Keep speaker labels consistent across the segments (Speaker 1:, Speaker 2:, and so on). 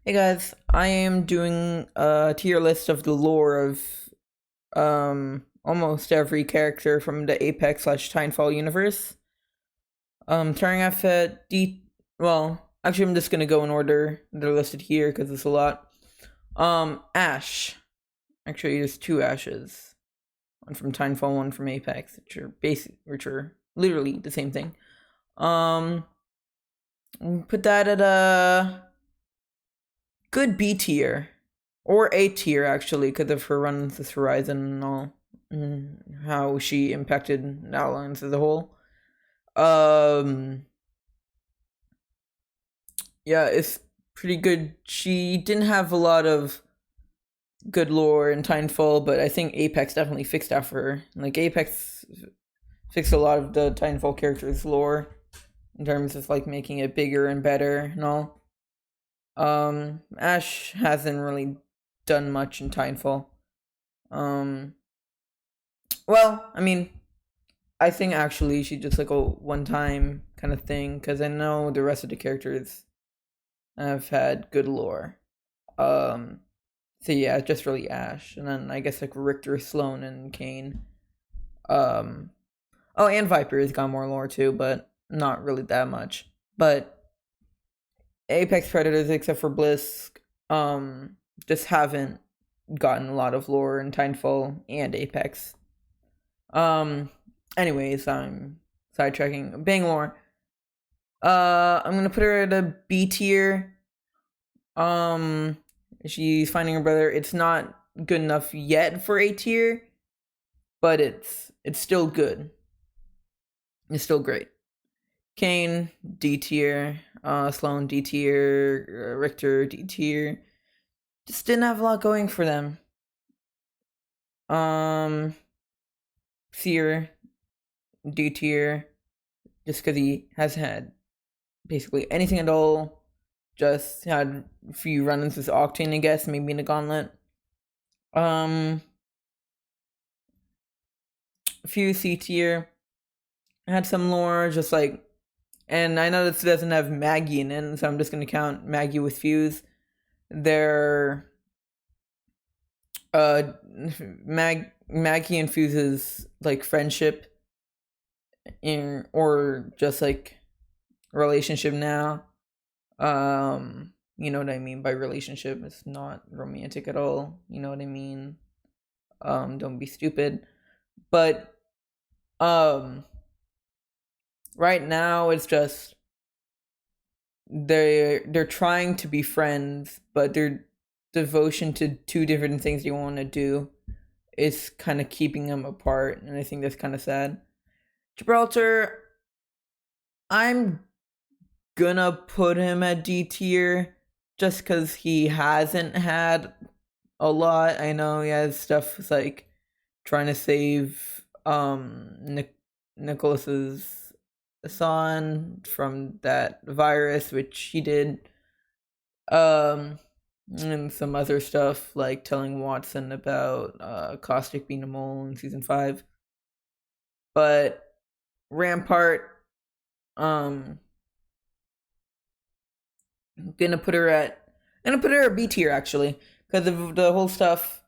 Speaker 1: Hey guys, I am doing a tier list of the lore of almost every character from the Apex slash Titanfall universe. Starting off at well, actually I'm just gonna go in order. They're listed here because it's a lot. Ash. Actually, there's two Ashes. One from Titanfall, one from Apex, which are literally the same thing. Um, put that at a good B tier. Or A tier, actually, because of her run with this Horizon and all. And how she impacted Outlands as a whole. Um, yeah, it's pretty good. She didn't have a lot of good lore in Titanfall, but I think Apex definitely fixed that for her. Like, Apex fixed a lot of the Titanfall characters' lore in terms of, like, making it bigger and better and all. Ash hasn't really done much in Titanfall. Um, well, I mean, I think actually she just like a one time kind of thing because I know the rest of the characters have had good lore. Um, so yeah, just really Ash, and then I guess like Richter, Sloan, and Kane. Um, oh, and Viper has got more lore too, but not really that much. But Apex Predators, except for Bliss, just haven't gotten a lot of lore in Titanfall and Apex. Um, anyways, I'm sidetracking. Bangalore. I'm gonna put her at a B tier. Um, she's finding her brother. It's not good enough yet for A tier, but it's still good. It's still great. Kane D tier. Sloan D tier. Richter D tier. Just didn't have a lot going for them. Um, Seer D tier. Just because he has had basically anything at all. Just had a few run-ins with Octane, I guess, maybe in a gauntlet. A few C tier. Had some lore, just like, and I know this doesn't have Maggie in it, so I'm just gonna count Maggie with Fuse. Their uh Maggie and Fuse's like friendship in or just like relationship now. You know what I mean by relationship. It's not romantic at all. You know what I mean. Don't be stupid. But um right now it's just they're trying to be friends, but their devotion to two different things they want to do is kind of keeping them apart, and I think that's kind of sad. Gibraltar, I'm gonna put him at D tier just because he hasn't had a lot. I know he has stuff like trying to save Nicholas's son from that virus, which he did. Um, and some other stuff like telling Watson about Caustic being a mole in season 5. But Rampart, um, gonna put her at B tier actually because of the whole stuff.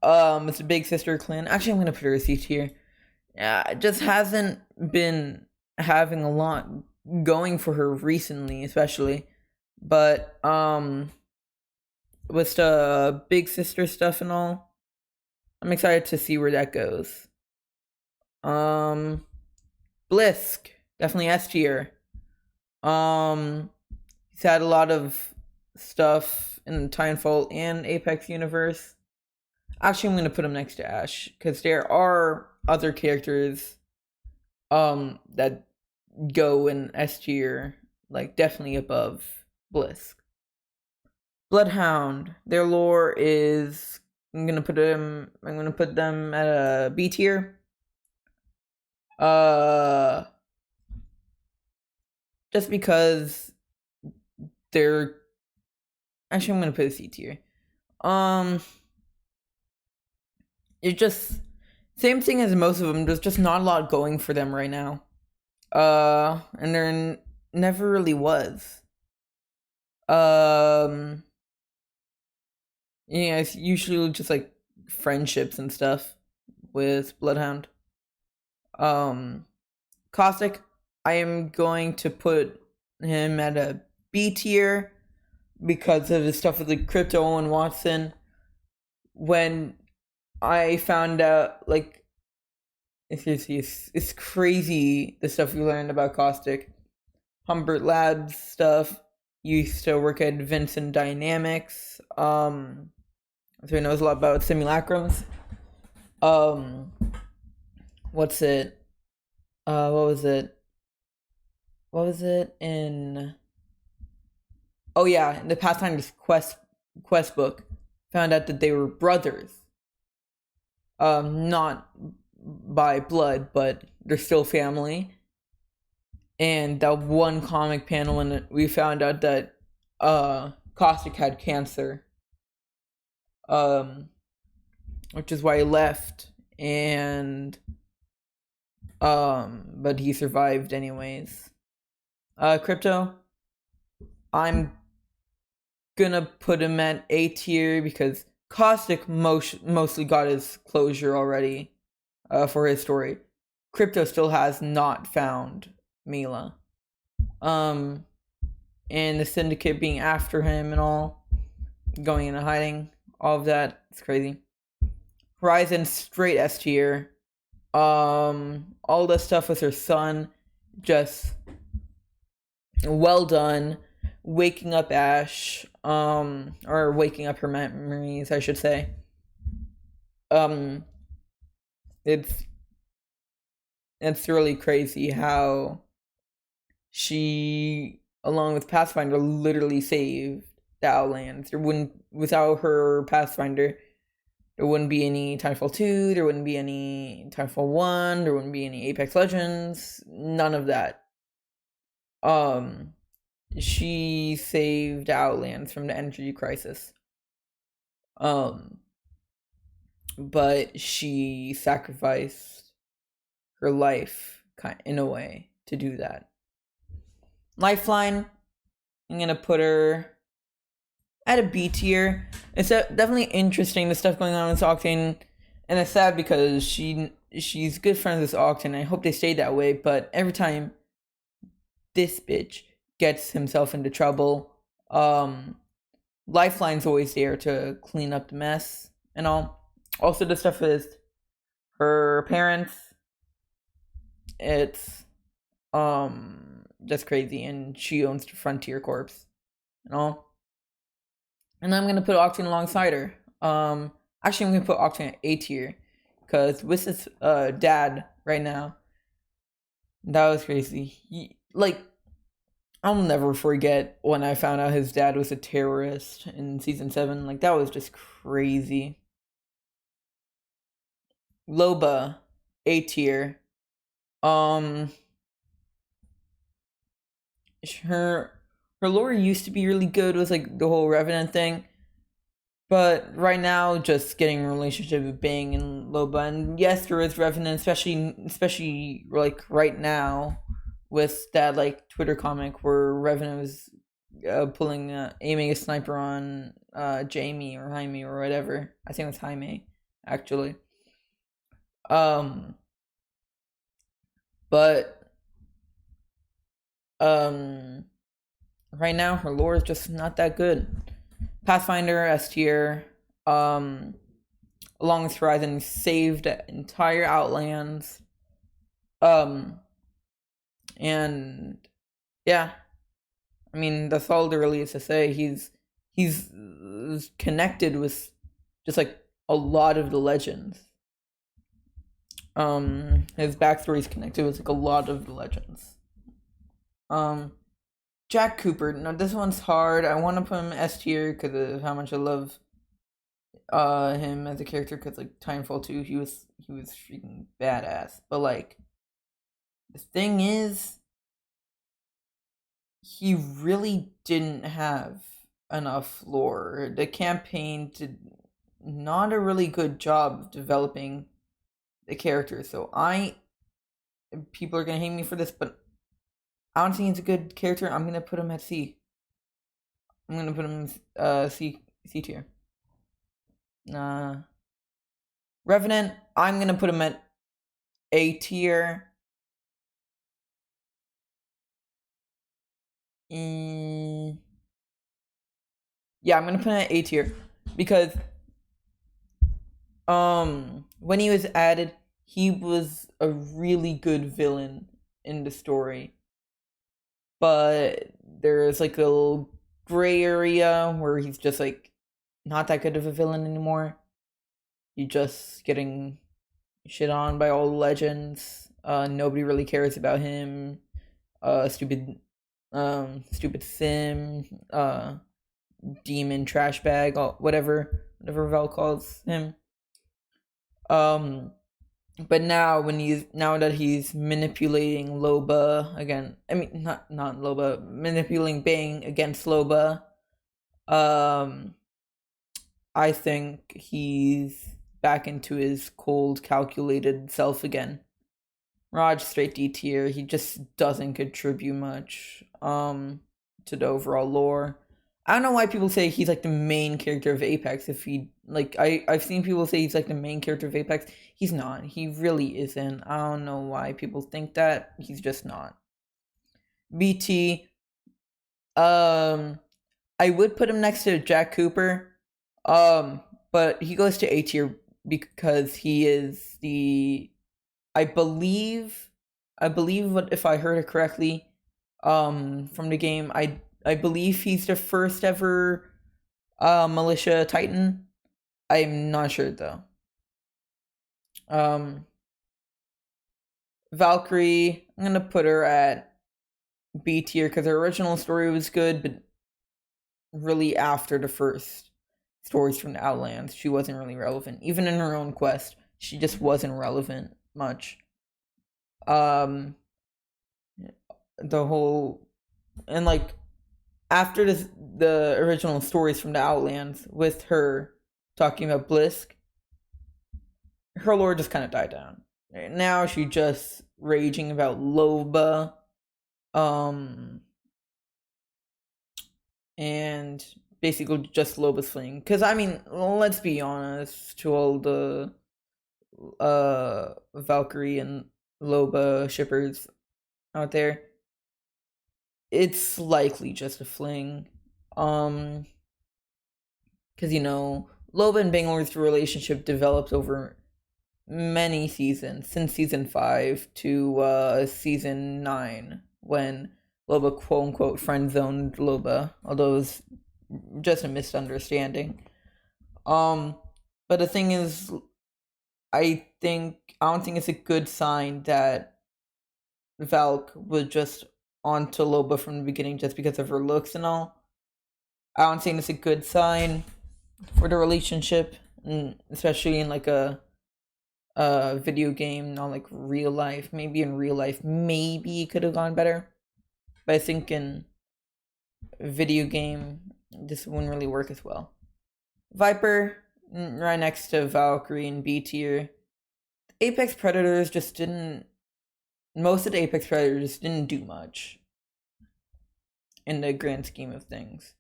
Speaker 1: It's a big sister clan. Actually, I'm gonna put her at C tier. Yeah, it just hasn't been having a lot going for her recently, especially. But with the big sister stuff and all, I'm excited to see where that goes. Um, Blisk, definitely S tier. Um, he's had a lot of stuff in the Titanfall and Apex universe. Actually, I'm gonna put him next to Ash because there are other characters that go in S tier, like definitely above Blisk. Bloodhound, their lore is I'm gonna put them at a B tier. Uh just because they're actually I'm gonna put a C tier. Um it's just same thing as most of them, there's just not a lot going for them right now. And there never really was. Um Yeah, it's usually just like friendships and stuff with Bloodhound. Um, Caustic, I am going to put him at a B tier because of his stuff with the Crypto and Watson. When I found out, like, it's crazy the stuff we learned about Caustic. Humbert Labs stuff. Used to work at Vincent Dynamics. So he knows a lot about simulacrums. Um, what's it? What was it? What was it in? Oh yeah, in the Pathfinder's quest book, found out that they were brothers. Not by blood, but they're still family. And that one comic panel when we found out that Caustic had cancer, um, which is why he left, and but he survived anyways. Crypto, I'm gonna put him at A tier because Caustic mostly got his closure already, for his story. Crypto still has not found Mila. And the Syndicate being after him and all, going into hiding, all of that, it's crazy. Horizon straight S tier. All the stuff with her son, just well done. Waking up Ash, or waking up her memories, I should say. Um, it's really crazy how she, along with Pathfinder, literally saved the Outlands. There wouldn't, without her Pathfinder, there wouldn't be any Titanfall 2, there wouldn't be any Titanfall 1, there wouldn't be any Apex Legends, none of that. She saved Outlands from the energy crisis. But she sacrificed her life in a way to do that. Lifeline, I'm gonna put her at a B tier. It's definitely interesting, the stuff going on with Octane, and it's sad because she's good friends with Octane. I hope they stay that way, but every time this bitch gets himself into trouble, Lifeline's always there to clean up the mess and all. Also, the stuff with her parents, it's just crazy, and she owns the Frontier Corps and all. And I'm gonna put Octane alongside her. Actually, I'm gonna put Octane at A tier because with his dad right now, that was crazy. I'll never forget when I found out his dad was a terrorist in season 7. Like, that was just crazy. Loba, A tier. Her lore used to be really good with like the whole Revenant thing, but right now just getting a relationship with Bang and Loba, and yes, there is Revenant, especially like right now with that like Twitter comic where Revenant was aiming a sniper on Jamie or Jaime or whatever. I think it was Jaime actually. But right now her lore is just not that good. Pathfinder S tier, along with Horizon, saved entire Outlands. And yeah, I mean that's all there really is to say. He's connected with just like a lot of the legends. His backstory is connected with like a lot of the legends. Jack Cooper. Now this one's hard. I want to put him S tier because of how much I love him as a character. Because like Titanfall 2, he was freaking badass. But like the thing is, he really didn't have enough lore. The campaign did not a really good job of developing the character. So people are gonna hate me for this, but I don't think he's a good character. I'm gonna put him at C. I'm gonna put him C tier. Revenant, I'm gonna put him at A tier. Yeah, I'm gonna put him at A tier because when he was added, he was a really good villain in the story. But there's like a little gray area where he's just like not that good of a villain anymore. He's just getting shit on by all the legends. Nobody really cares about him. Stupid sim, demon trash bag, whatever Val calls him. But now now that he's manipulating Loba again, I mean not Loba, manipulating Bang against Loba, I think he's back into his cold, calculated self again. Raj straight D tier. He just doesn't contribute much to the overall lore. I don't know why people say he's like the main character of Apex. If he like, I've seen people say he's like the main character of Apex. He's not. He really isn't. I don't know why people think that. He's just not. BT. I would put him next to Jack Cooper. But he goes to A tier because he is the, I believe what, if I heard it correctly, from the game, I believe he's the first ever militia Titan. I'm not sure though. Valkyrie, I'm gonna put her at B tier because her original story was good, but really after the first stories from the Outlands, she wasn't really relevant. Even in her own quest, she just wasn't relevant much. The whole, and like after the original stories from the Outlands with her talking about Blisk, her lore just kind of died down. Now she just raging about Loba, and basically just Loba's fling. Because I mean, let's be honest, to all the Valkyrie and Loba shippers out there, it's likely just a fling. Because Loba and Bangalore's relationship developed over many seasons, since season 5 to season 9, when Loba quote unquote friend zoned Loba, although it was just a misunderstanding. But the thing is, I don't think it's a good sign that Valk was just onto Loba from the beginning just because of her looks and all. I don't think it's a good sign for the relationship, especially in like a video game, not like real life. Maybe in real life, maybe it could have gone better. But I think in video game, this wouldn't really work as well. Viper, right next to Valkyrie and B tier. Apex Predators just didn't. Most of the Apex Predators didn't do much in the grand scheme of things.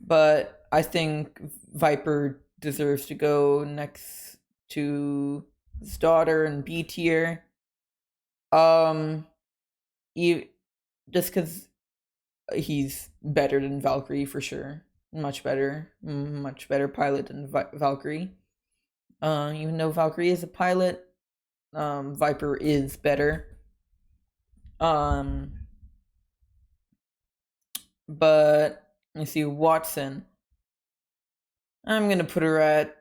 Speaker 1: But I think Viper deserves to go next to his daughter in B tier. Just because he's better than Valkyrie for sure. Much better pilot than Valkyrie. Even though Valkyrie is a pilot, Viper is better. But let's see, Watson. I'm gonna put her at.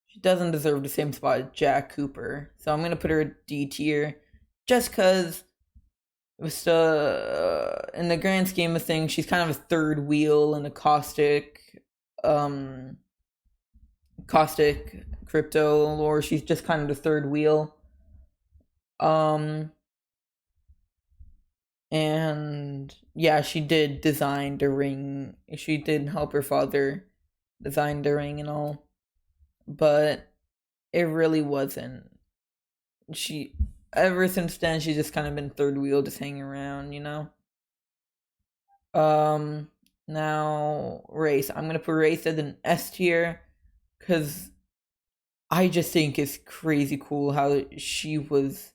Speaker 1: She doesn't deserve the same spot as Jack Cooper, so I'm gonna put her at D tier, just cause it was in the grand scheme of things, she's kind of a third wheel in a caustic crypto lore. She's just kind of the third wheel. And yeah, she did design the ring. She did help her father design the ring and all. But it really wasn't. She, ever since then, she's just kind of been third wheel, just hanging around, Now, race. I'm gonna put race as an S tier because I just think it's crazy cool how she was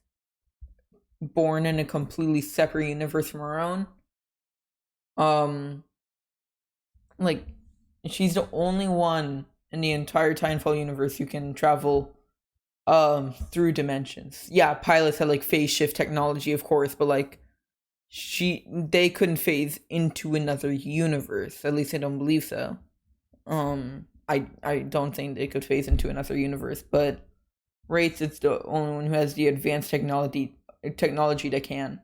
Speaker 1: born in a completely separate universe from her own. Um, like she's the only one in the entire Titanfall universe who can travel through dimensions. Yeah, pilots had like phase shift technology, of course, but like they couldn't phase into another universe. At least I don't believe so. I don't think they could phase into another universe, but Wraith is the only one who has the advanced technology that can.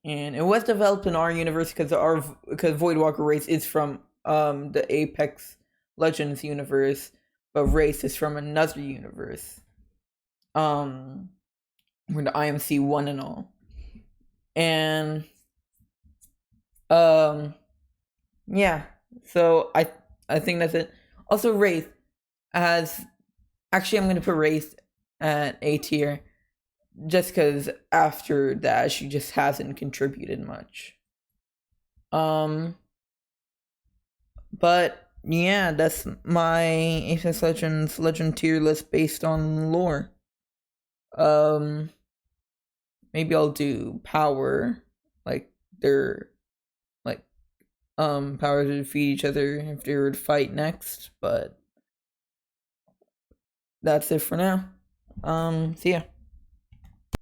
Speaker 1: And it was developed in our universe because Voidwalker Wraith is from the Apex Legends universe, but Wraith is from another universe. Where the IMC one and all. And yeah. So I think that's it. Also Wraith has actually I'm gonna put Wraith at A tier just because after that she just hasn't contributed much. But yeah, that's my Apex Legends legend tier list based on lore. Maybe I'll do power, like they're like power to defeat each other if they were to fight next, but that's it for now. See ya.